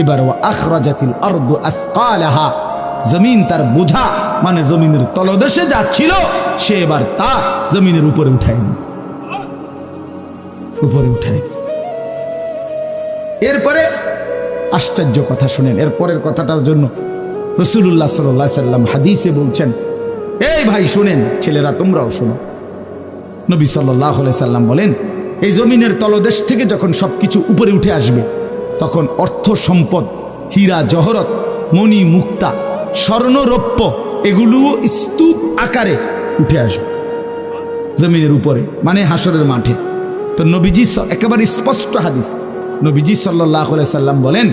এবার ওয়া আখরাজাতিল আরদু আসকালাহা, জমিন তার বোঝা মানে জমিনের তলদেশে যা ছিল সে এবার তা জমিনের উপরে উঠায়, উপরে উঠায়। এরপরে আশ্চর্য কথা শুনেন, এরপরের কথাটার জন্য রাসূলুল্লাহ সাল্লাল্লাহু আলাইহি সাল্লাম হাদিসে বলছেন, এই ভাই শুনেন, ছেলেরা তোমরাও শোনো। নবী সাল্লাল্লাহু আলাইহি সাল্লাম বলেন এই জমিনের তলদেশ থেকে যখন সবকিছু উপরে উঠে আসবে তখন অর্থ সম্পদ, হীরা জহরত, মণি মুক্তা, স্বর্ণ রৌপ্য, এগুলো স্তূপ আকারে উঠে আসবে জমিনের উপরে, মানে হাসরের মাঠে। তো নবীজি একেবারে স্পষ্ট হাদিস, নবীজি সাল্লাল্লাহু আলাইহি সাল্লাম বলেন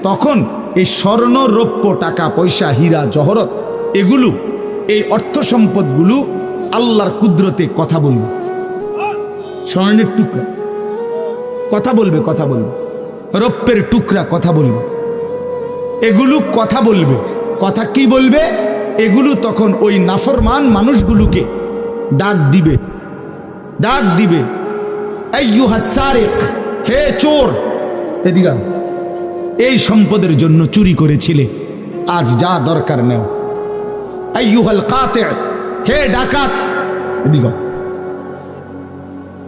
তখন এই স্বর্ণ রৌপ্য, টাকা পয়সা, হীরা জহরত, এগুলো, এই অর্থ সম্পদগুলো আল্লাহর কুদরতে কথা বলবে। স্বর্ণের টুকরা কথা বলবে, কথা বলবে, রৌপ্যের টুকরা কথা বলবে, এগুলো কথা বলবে। কথা কি বলবে? এগুলো তখন ওই নাফরমান মানুষগুলোকে ডাক দিবে, ডাক দিবে, আইয়ুহাস সারিক, হে চোর, এদিকে এই সম্পদের জন্য চুরি করেছিলে, আজ যা দরকার নেও। আইয়ুহাল কাতি, হে ডাকাত, এদিকে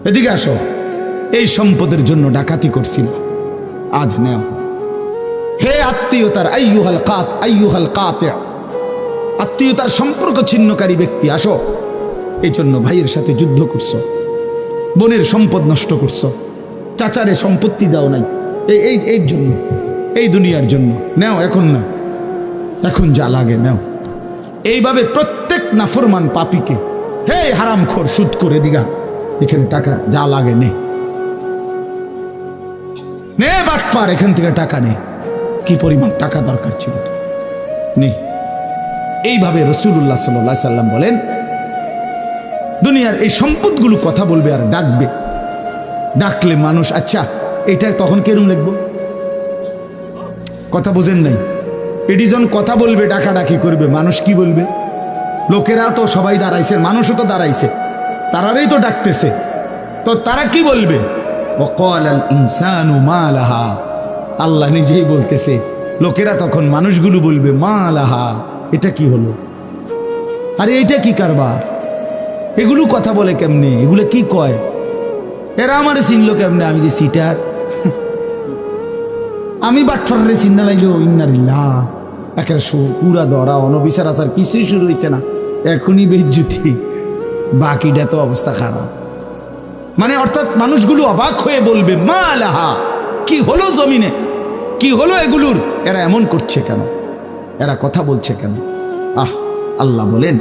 এদিকে আসো, এই সম্পদের জন্য ডাকাতি করছিল, আজ নেও। হে আত্মীয়তার, আইয়ুহাল কাতি, আত্মীয়তার সম্পর্ক ছিন্নকারী ব্যক্তি, আসো। এই জন্য ভাইয়ের সাথে যুদ্ধ করছো, বোনের সম্পদ নষ্ট করছো, চাচারে সম্পত্তি দাও নাই, এই জন্য, এই দুনিয়ার জন্য নেও, এখন না, এখন যা লাগে নেও। এইভাবে প্রত্যেক নাফরমান পাপীকে, হে হারামখোর, সুদ করে দিগা, এখানে টাকা যা লাগে নে। নে বাটপার, এখান থেকে টাকা নে। কি পরিমাণ টাকা দরকার ছিল নে। এইভাবে রাসূলুল্লাহ সাল্লাল্লাহু আলাইহি সাল্লাম বলেন, দুনিয়ার এই সম্পদগুলো কথা বলবে আর ডাকবে। ডাকলে মানুষ, আচ্ছা এটা তখন কেরম লিখবো? কথা বোঝেন নাই? এটি যখন কথা বলবে, ডাকাডাকি করবে, মানুষ কি বলবে? লোকেরা তো সবাই দাঁড়াইছে, মানুষও তো দাঁড়াইছে, তারাই তো ডাকতেছে, তো তারা কি বলবে? ওয়াকালাল ইনসানু মা লাহা, আল্লাহ নিজেই বলতেছে, লোকেরা তখন মানুষগুলো বলবে মা লাহা, এটা কি হলো? আরে এটা কি কারবার? এগুলো কথা বলে কেমনে? এগুলো কি কয়? এরা আমার চিনলো কেমনে? আমি যে সিটার, আমি বাটফারে চিন্তা লাগলো। ইন্নারিল্লাহ, একের পুরা ধরা অনবিচার আচার কিছুই শুরু হয়েছে না, এখনই বেজ্জুতি, বাকিটা তো অবস্থা খারাপ। মানে অর্থাৎ মানুষগুলো অবাক হয়ে বলবে মা লাহা, কি হলো জমিনে, কি হলো এগুলোর? এরা এমন করছে কেন? এরা কথা বলছে কেন? আল্লাহ বলেন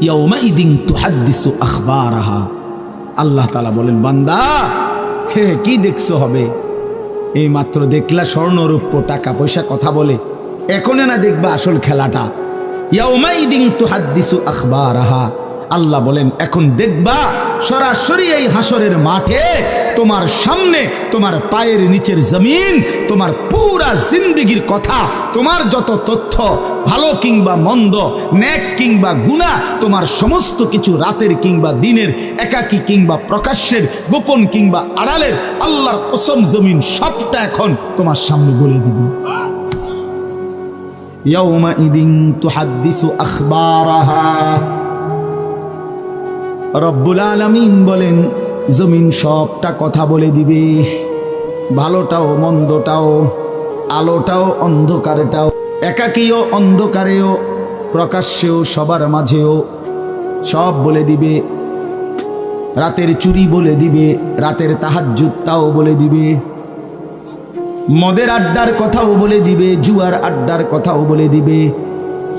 ইয়াউমাইদিন তুহাদ্দিসু আখবারাহা, আল্লাহ তাআলা বলেন বান্দা হে কি দেখছো হবে? এই মাত্র দেখলা স্বর্ণ রূপ্য টাকা পয়সা কথা বলে, এখনে না দেখবা আসল খেলাটা? ইয়াউমাইদিন তুহাদ্দিসু আখবারাহা, আল্লাহ বলেন এখন দেখবা সরাসরি এই হাসরের মাঠে তোমার সামনে, তোমার পায়ের নিচের জমিন, তোমার পুরা জিন্দেগির কথা, তোমার যত তথ্য, ভালো কিংবা মন্দ, নেক কিংবা গুনাহ, তোমার সমস্ত কিছু, রাতের কিংবা দিনের, একাকী কিংবা প্রকাশ্যের, গোপন কিংবা আড়ালের, আল্লাহর কসম জমিন সবটা এখন তোমার সামনে বলে দিবে। ইয়াউমাইদিন তুহাদ্দিসু আখবারাহা, রব্বুল আলামিন বলেন জমিন সবটা কথা বলে দিবে, ভালোটাও মন্দটাও, আলোটাও অন্ধকারেটাও, একাকীও অন্ধকারেও, প্রকাশ্যেও সবার মাঝেও, সব বলে দিবে। রাতের চুরি বলে দিবে, রাতের তাহাজ্জুদটাও বলে দিবে, মদের আড্ডার কথাও বলে দিবে, জুয়ার আড্ডার কথাও বলে দিবে।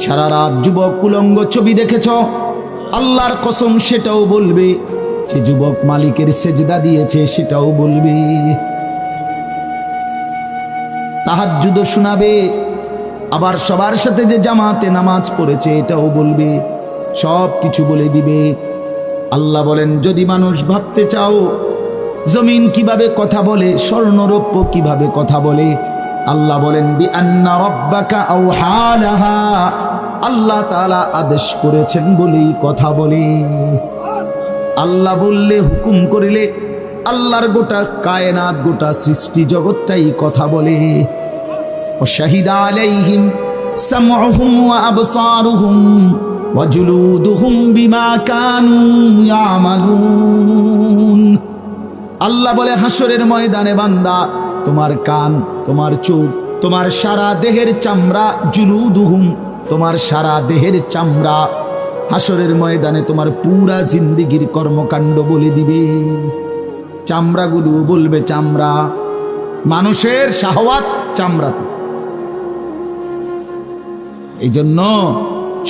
সারা রাত যুবক উলঙ্গ ছবি দেখেছ, আল্লাহর কসম সেটাও বলবে। যে যুবক মালিকের সেজদা দিয়েছে সেটাও বলবে। তাহাজ্জুদ শোনাবে, আবার সবার সাথে যে জামাতে নামাজ পড়েছে এটাও বলবে, সব কিছু বলে দিবে। আল্লাহ বলেন যদি মানুষ ভাবতে চাও জমিন কিভাবে কথা বলে, স্বর্ণরৌপ্য কিভাবে কথা বলে, আল্লাহ বলেন বিআন্না রাব্বাকা আওহা লাহা, আল্লাহ তাআলা আদেশ করেছেন বলেই কথা বলে। আল্লাহ বললে, হুকুম করিলে, আল্লাহর গোটা কায়নাত, গোটা সৃষ্টি জগৎটাই কথা বলে। ওয়াশাহিদা আলাইহিম সামউহুম ওয়া আবসারুহুম ওয়া জুলুদুহুম বিমা কানু ইয়ামালুন। আল্লাহ বলে হাসরের ময়দানে বান্দা, তোমার কান, তোমার চোখ, তোমার সারা দেহের চামড়া, জুলুদুহুম, তোমার সারা দেহের চামড়া, হাসরের ময়দানে তোমার পুরা জিন্দেগির কর্মকাণ্ড বলে দিবে। চামড়াগুলো বলবে চামড়া, মানুষের শাহওয়াত চামড়াতে। এই জন্য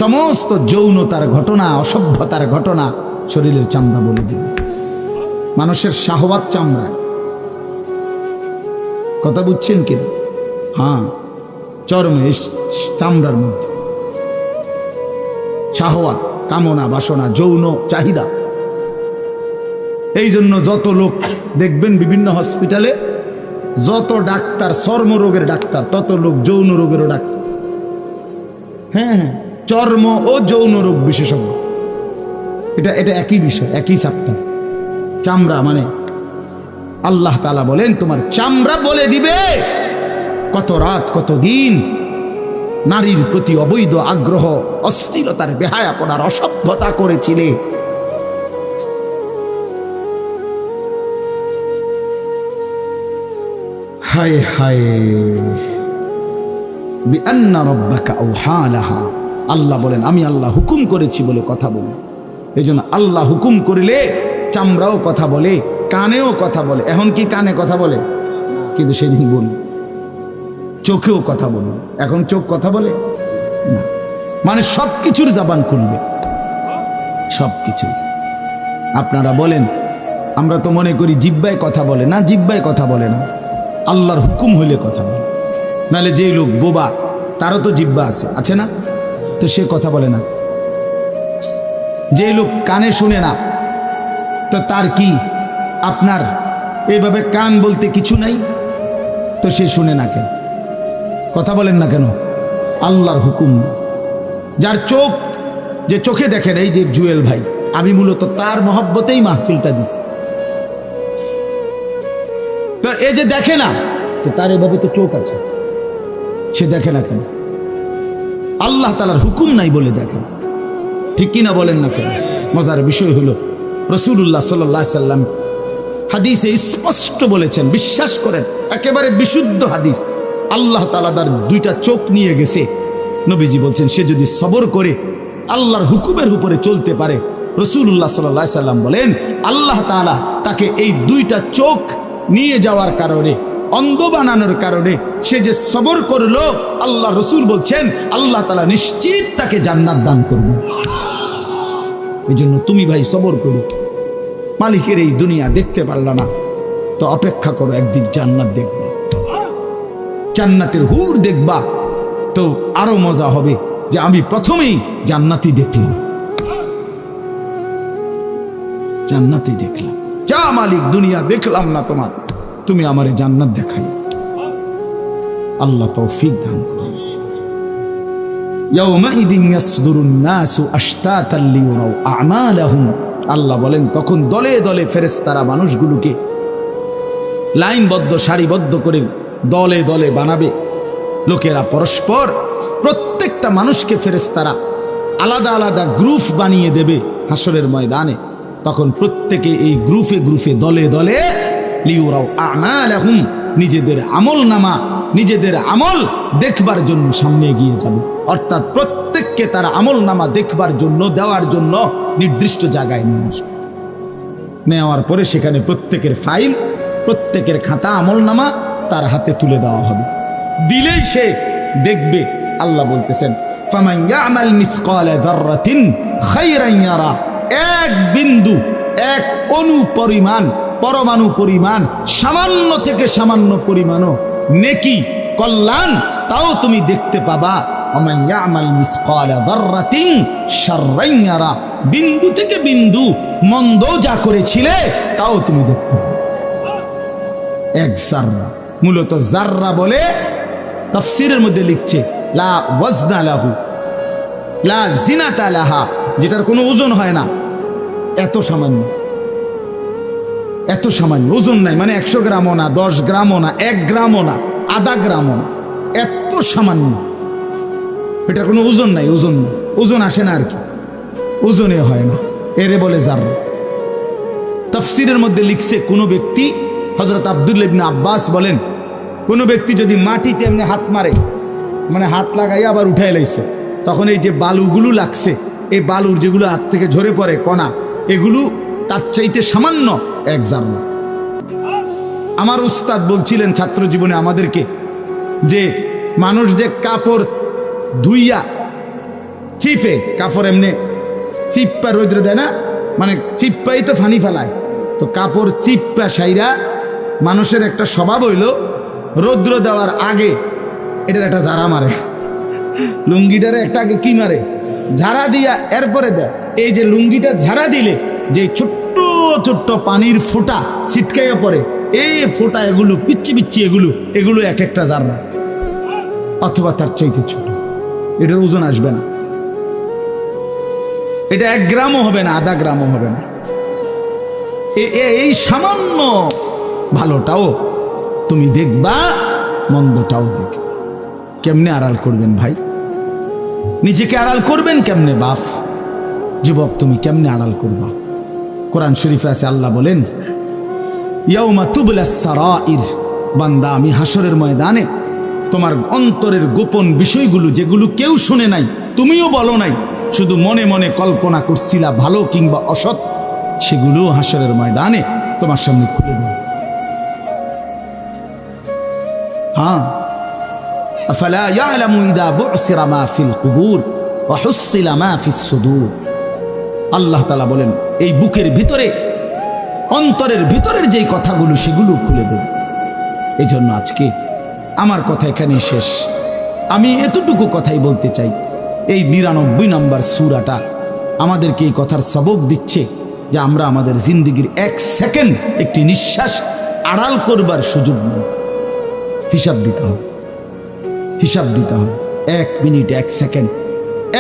সমস্ত যৌনতার ঘটনা, অসভ্যতার ঘটনা শরীরের চামড়া বলে দিবে। মানুষের শাহওয়াত চামড়া, কথা বুঝছেন কি? হ্যাঁ, চর্মে, চামড়ার মধ্যে শাহওয়াত, কামনা, বাসনা, যৌন চাহিদা। এই জন্য যত লোক দেখবেন বিভিন্ন হসপিটালে, যত ডাক্তার চর্মরোগের ডাক্তার, তত লোক যৌন রোগেরও ডাক্তার। হ্যাঁ হ্যাঁ, চর্ম ও যৌন রোগ বিশেষজ্ঞ, এটা একই বিষয়, একই চ্যাপ্টার। চামড়া মানে আল্লাহ তাআলা বলেন তোমার চামড়া বলে দিবে কত রাত কত দিন নারীর প্রতি অবৈধ আগ্রহ, অশ্লীলতার, বেহায়াপনার, অসভ্যতা করেছিলে। হায় হায়, বিআন্না রাব্বাকা আওহা লাহা, আল্লাহ বলেন আমি আল্লাহ হুকুম করেছি বলে কথা বলে। এই জন্য আল্লাহ হুকুম করিলে চামড়াও কথা বলে, কানেও কথা বলে। এখন কি কানে কথা বলে? কিন্তু সেদিন বলি চোখেও কথা বলে। এখন চোখ কথা বলে না, মানে সব কিছুর জবান খুলবে, সব কিছু। আপনারা বলেন আমরা তো মনে করি জিহ্বায় কথা বলে, না জিহ্বায় কথা বলে না, আল্লাহর হুকুম হইলে কথা বলে, নাহলে যেই লোক বোবা তারও তো জিহ্বা আছে না, তো সে কথা বলে না। যেই লোক কানে শুনে না, তো তার কি আপনার এইভাবে কান বলতে কিছু নাই, তো সে শুনে না কেন, কথা বলেন না কেন? আল্লাহর হুকুম। যার চোখ, যে চোখে দেখেন, এই যে জুয়েল ভাই, আমি মূলত তার মহব্বতেই মাহফিলটা দিছি। তো এই যে দেখে না, তো তার এভাবে তো চোখ আছে, সে দেখে না কেন? আল্লাহ তাআলার হুকুম নাই বলে দেখে, ঠিক কিনা বলেন না কেন? মজার বিষয় হলো রাসূলুল্লাহ সাল্লাল্লাহু আলাইহি সাল্লাম হাদিসে স্পষ্ট বলেছেন, বিশ্বাস করেন, একেবারে বিশুদ্ধ হাদিস, আল্লাহ তাআলা তার দুইটা চোখ নিয়ে গেছে। নবীজি বলছেন, সে যদি সবর করে আল্লাহর হুকুমের উপরে চলতে পারে, রাসূলুল্লাহ সাল্লাল্লাহু আলাইহি সাল্লাম বলেন, আল্লাহ তাআলা তাকে এই দুইটা চোখ নিয়ে যাওয়ার কারণে, অন্ধ বানানোর কারণে সে যে সবর করলো, আল্লাহ রসুল বলছেন আল্লাহ তাআলা নিশ্চিত তাকে জান্নাত দান করবে। এই জন্য তুমি ভাই সবর করো। মালিকের এই দুনিয়া দেখতে পারলা না, তো অপেক্ষা করো, একদিন জান্নাত দেখবে, জান্নাতের হুর দেখবা, তো আরো মজা হবে যে আমি প্রথমেই জান্নাতি দেখলাম, জান্নাতি দেখলাম। যা মালিক, দুনিয়া দেখলাম না তোমার, তুমি আমারে জান্নাত দেখাই। আল্লাহ তৌফিক দান করুন। ইয়াউমাইদিন ইয়াসদুরুন নাসু আশতাতান লিয়ুরাউ আ'মালাহুম, আল্লাহ বলেন তখন দলে দলে ফেরেশতারা মানুষগুলোকে লাইনবদ্ধ, সারিবদ্ধ করে দলে দলে বানাবে। লোকেরা পরস্পর, প্রত্যেকটা মানুষকে ফেরেশতারা আলাদা আলাদা গ্রুপ বানিয়ে দেবে হাসরের ময়দানে। তখন প্রত্যেকে এই গ্রুপে গ্রুপে, দলে দলে লিয়ুরাউ আ'মালাহুম, নিজেদের আমল নামা, নিজেদের আমল দেখবার জন্য সামনে এগিয়ে যাবে। অর্থাৎ প্রত্যেককে তার আমল নামা দেখবার জন্য, দেওয়ার জন্য নির্দিষ্ট জায়গায় নিয়ে আসবে। নেওয়ার পরে সেখানে প্রত্যেকের ফাইল, প্রত্যেকের খাতা, আমল নামা তার হাতে তুলে দেওয়া হবে। দিলেই সে দেখবে। আল্লাহ বলতেছেন, ফামান ইয়ামাল মিসকালা যাররাতিন খায়রান ইয়ারা, এক বিন্দু, এক অণু পরিমাণ, পরমাণু পরিমাণ, সামান্য থেকে সামান্য পরিমাণও নেকি, কল্যাণ, তাও তুমি দেখতে পাবা। ওমান ইয়ামাল মিসকালা যাররাতিন শাররান ইয়ারা, বিন্দু থেকে বিন্দু মন্দ যা করেছিলে তাও তুমি দেখতে পাবে। এক জাররা, মূলত জাররা বলে তাফসীরের মধ্যে লিখছে লা ওয়াজনা লাহু লা জিনাতা লাহা, যেটার কোনো ওজন হয় না, এত সামান্য, এত সামান্য, ওজন নাই, মানে 100 গ্রামও না, 10 গ্রামও না, 1 গ্রামও না, আধা গ্রামও না, এত সামান্য, এটা কোনো ওজন নাই, ওজন নাই, ওজন আসে না আর কি, ওজনে হয় না, এরে বলে জাররা। তাফসীরের মধ্যে লিখছে, কোনো ব্যক্তি, হযরত আব্দুল্লাহ ইবনে আব্বাস বলেন, কোনো ব্যক্তি যদি মাটিতে এমনি হাত মারে, মানে হাত লাগাই আবার উঠাই লাইছে, তখন এই যে বালুগুলো লাগছে, এই বালুর যেগুলো হাত থেকে ঝরে পড়ে কণা, এগুলো তার চাইতে সামান্য এক জাররা। আমার উস্তাদ বলছিলেন ছাত্র জীবনে আমাদেরকে, যে মানুষ যে কাপড় ধুইয়া চিপে, কাপড় এমনি চিপ্পা রৌদ্রে দেয় না, মানে চিপ্পাই তো ফানি ফেলায়, তো কাপড় চিপ্পা সাইরা মানুষের একটা স্বভাব হইল রৌদ্র দেওয়ার আগে এটার একটা ঝাড়া মারে, লুঙ্গিটারে একটা আগে কি মারে, ঝাড়া দিয়া এরপরে দেয়। এই যে লুঙ্গিটা ঝাড়া দিলে যে ছোট্ট ছোট্ট পানির ফোঁটা ছিটকাইয়া পড়ে, এই ফোঁটা, এগুলো পিচ্ছি পিচ্ছি, এগুলো এক একটা জাররা, অথবা তার চাইতে ছোট। এটার ওজন আসবে না, এটা 1 গ্রামও হবে না, আধা গ্রামও হবে না। এই সামান্য ভালোটাও তুমি দেখবা, মন্দটাও দেখবে। কেমনে আড়াল করবেন ভাই? নিজেকে আড়াল করবেন কেমনে? বাপ যুবক, তুমি কেমনে আড়াল করবা? কোরআন শরীফে আছে, আল্লাহ বলেন, ইয়াউমা তুবলাস সারাইর, বান্দা আমি হাসরের ময়দানে তোমার অন্তরের গোপন বিষয়গুলো, যেগুলো কেউ শুনে নাই, তুমিও বলো নাই, শুধু মনে মনে কল্পনা করছিলা ভালো কিংবা অসৎ, সেগুলো হাসরের ময়দানে তোমার সামনে খুলে দেব। হ্যাঁ, আফালা ইয়ালামু ইযা বু'সিরা মা ফিল কুবুর ওয়া হুসিলা মা ফিস সুদূর। আল্লাহ তাআলা বলেন, এই বুকের ভিতরে, অন্তরের ভিতরের যেই কথাগুলো, সেগুলো খুলে দেব। এই জন্য আজকে আমার কথা এখানে শেষ। আমি এতটুকু কথাই বলতে চাই, এই ৯৯ নম্বর সূরাটা আমাদেরকে এই কথার সবক দিচ্ছে যে আমরা আমাদের জিন্দেগির ১ সেকেন্ড একটি নিঃশ্বাস আড়াল করবার সুযোগ নেই। হিসাব দিতে হবে, হিসাব দিতে হবে। ১ মিনিট, ১ সেকেন্ড,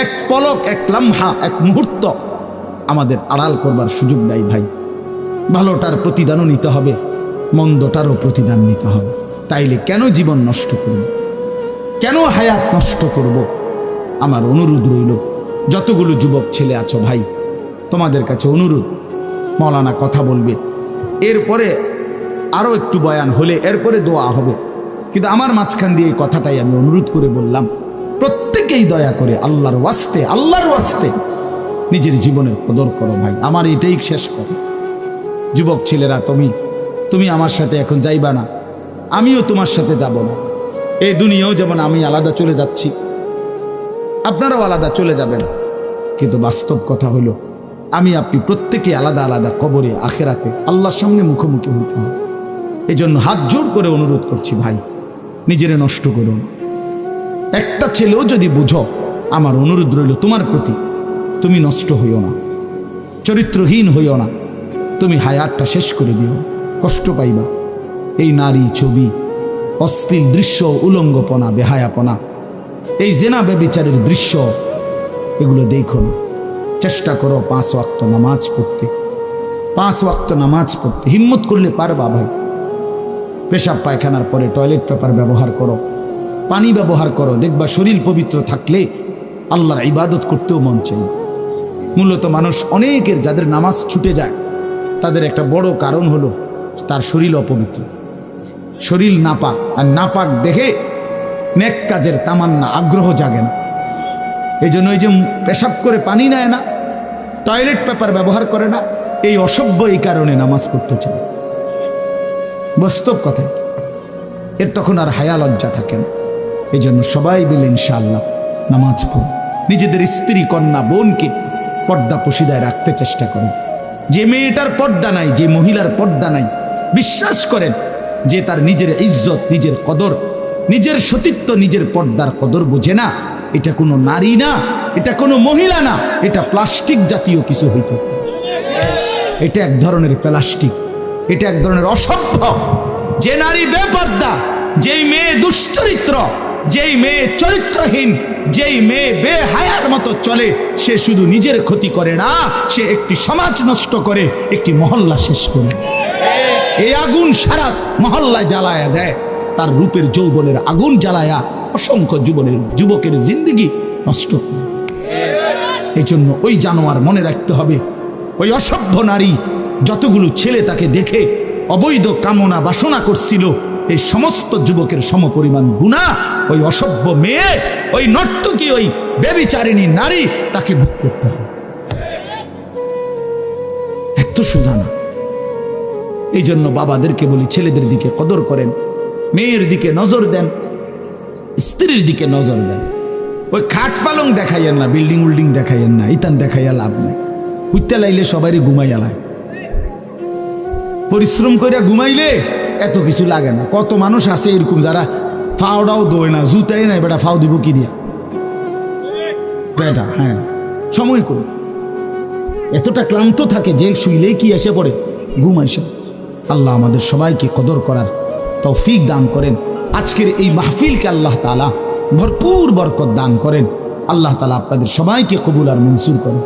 ১ পলক, ১ লাম্হা, ১ মুহূর্ত আমাদের আড়াল করবার সুযোগ নাই ভাই। ভালোটার প্রতিদানও নিতে হবে, মন্দটারও প্রতিদান নিতে হবে। তাইলে কেন জীবন নষ্ট করব, কেন হায়াত নষ্ট করব? আমার অনুরোধ রইল, যতগুলো যুবক ছেলে আছো ভাই, তোমাদের কাছে অনুরোধ, মৌলানা কথা বলবে, এরপরে আরও একটু বয়ান হলে এরপরে দোয়া হবে, কিন্তু আমার মাঝখান দিয়ে এই কথাটাই আমি অনুরোধ করে বললাম, প্রত্যেকেই দয়া করে আল্লাহর ওয়াস্তে নিজের জীবনের কদর করো ভাই। আমার এটাই শেষ কথা। যুবক ছেলেরা, তুমি আমার সাথে এখন যাইবা না, আমিও তোমার সাথে যাব না। এই দুনিয়াও যেমন আমি আলাদা চলে যাচ্ছি, আপনারাও আলাদা চলে যাবেন, কিন্তু বাস্তব কথা হলো আমি আপনি প্রত্যেকে আলাদা আলাদা কবরে আখেরাতে আল্লাহর সামনে মুখোমুখি হতে হবে। এই জন্য হাত জোর করে অনুরোধ করছি ভাই, নিজেরে নষ্ট করো না। একটা ছেলেও যদি বুঝো, আমার অনুরোধ রইল তোমার প্রতি, তুমি নষ্ট হইও না, চরিত্রহীন হইও না, তুমি হায়াতটা শেষ করে দিও, কষ্ট পাইবা। এই নারী ছবি, অশ্লীল দৃশ্য, উলঙ্গপনা, বেহায়াপনা, এই জেনা ব্যভিচারের দৃশ্য, এগুলো দেখো না। চেষ্টা করো 5 ওয়াক্ত নামাজ পড়তে, 5 ওয়াক্ত নামাজ পড়তে হিম্মত করলে পারবা ভাই। পেশাব পায়খানার পরে টয়লেট পেপার ব্যবহার করো, পানি ব্যবহার করো, দেখবা শরীর পবিত্র থাকলে আল্লাহর ইবাদত করতেও মন চাই। মূলত মানুষ অনেকের যাদের নামাজ ছুটে যায়, তাদের একটা বড় কারণ হলো তার শরীর অপবিত্র, শরীর নাপাক, আর নাপাক দেখে নেক কাজের তামান্না, আগ্রহ জাগে না। এই জন্য এই যে পেশাব করে পানি নেয় না, টয়লেট পেপার ব্যবহার করে না, এই অসভ্য এই কারণে নামাজ পড়তে চায়। বাস্তব কথা, এর তখন আর হায়া লজ্জা থাকে না। এই জন্য সবাই বলে ইনশাআল্লাহ নামাজ পড়ো, নিজেদের স্ত্রী, কন্যা, বোনকে পর্দা পশিদায় রাখতে চেষ্টা করেন। যে মেয়েটার পর্দা নাই, যে মহিলার পর্দা নাই, বিশ্বাস করেন যে তার নিজের ইজ্জত, নিজের কদর, নিজের সতীত্ব, নিজের পর্দার কদর বোঝে না, এটা কোনো নারী না, এটা কোনো মহিলা না, এটা প্লাস্টিক জাতীয় কিছু হইতে, এটা এক ধরনের প্লাস্টিক, এটা এক ধরনের অসভ্য। যে নারী বেপর্দা, যেই মেয়ে দুশ্চরিত্র, যেই মেয়ে চরিত্রহীন, যেই মেয়ে বেহায়ার মতো চলে, সে শুধু নিজের ক্ষতি করে না, সে একটি সমাজ নষ্ট করে, একটি মহল্লা শেষ করে। এই আগুন সারা মহল্লায় জ্বালায়া দেয়, তার রূপের যৌবনের আগুন জ্বালায়া অসংখ্য যুবকের জিন্দেগি নষ্ট করে। এই জন্য ওই জানোয়ার মনে রাখতে হবে, ওই অসভ্য নারী যতগুলো ছেলে তাকে দেখে অবৈধ কামনা বাসনা করছিল, এই সমস্ত যুবকের সমপরিমাণ গুনাহ ওই অসভ্য মেয়ে, ওই নর্তকী, ওই ব্যভিচারিণী নারী, তাকে ভোগ করতে হবে। এত সোজা না। এই জন্য বাবাদেরকে বলি, ছেলেদের দিকে কদর করেন, মেয়ের দিকে নজর দেন, স্ত্রীর দিকে নজর দেন। ওই খাট পালং দেখাইয়েন না, বিল্ডিং উল্ডিং দেখাইয়েন না, ইতান দেখাইয়া লাভ নেই। উঠতে লাইলে সবারই ঘুমাইয়া লাগে, পরিশ্রম করিয়া ঘুমাইলে এত কিছু লাগে না। কত মানুষ আছে এরকম যারা ফাওটাও দোয় না, জুতাই নাই, বেটা ফাও দিব কি দিয়া বেটা, হ্যাঁ সময় করে এতটা ক্লান্ত থাকে যে শুইলেই কি এসে পড়ে ঘুম আইসা। আল্লাহ আমাদের সবাইকে কদর করার তৌফিক দান করেন। আজকের এই মাহফিলকে আল্লাহ তাআলা ভরপুর বরকত দান করেন। আল্লাহ তাআলা আপনাদের সবাইকে কবুল আর মঞ্জুর করেন।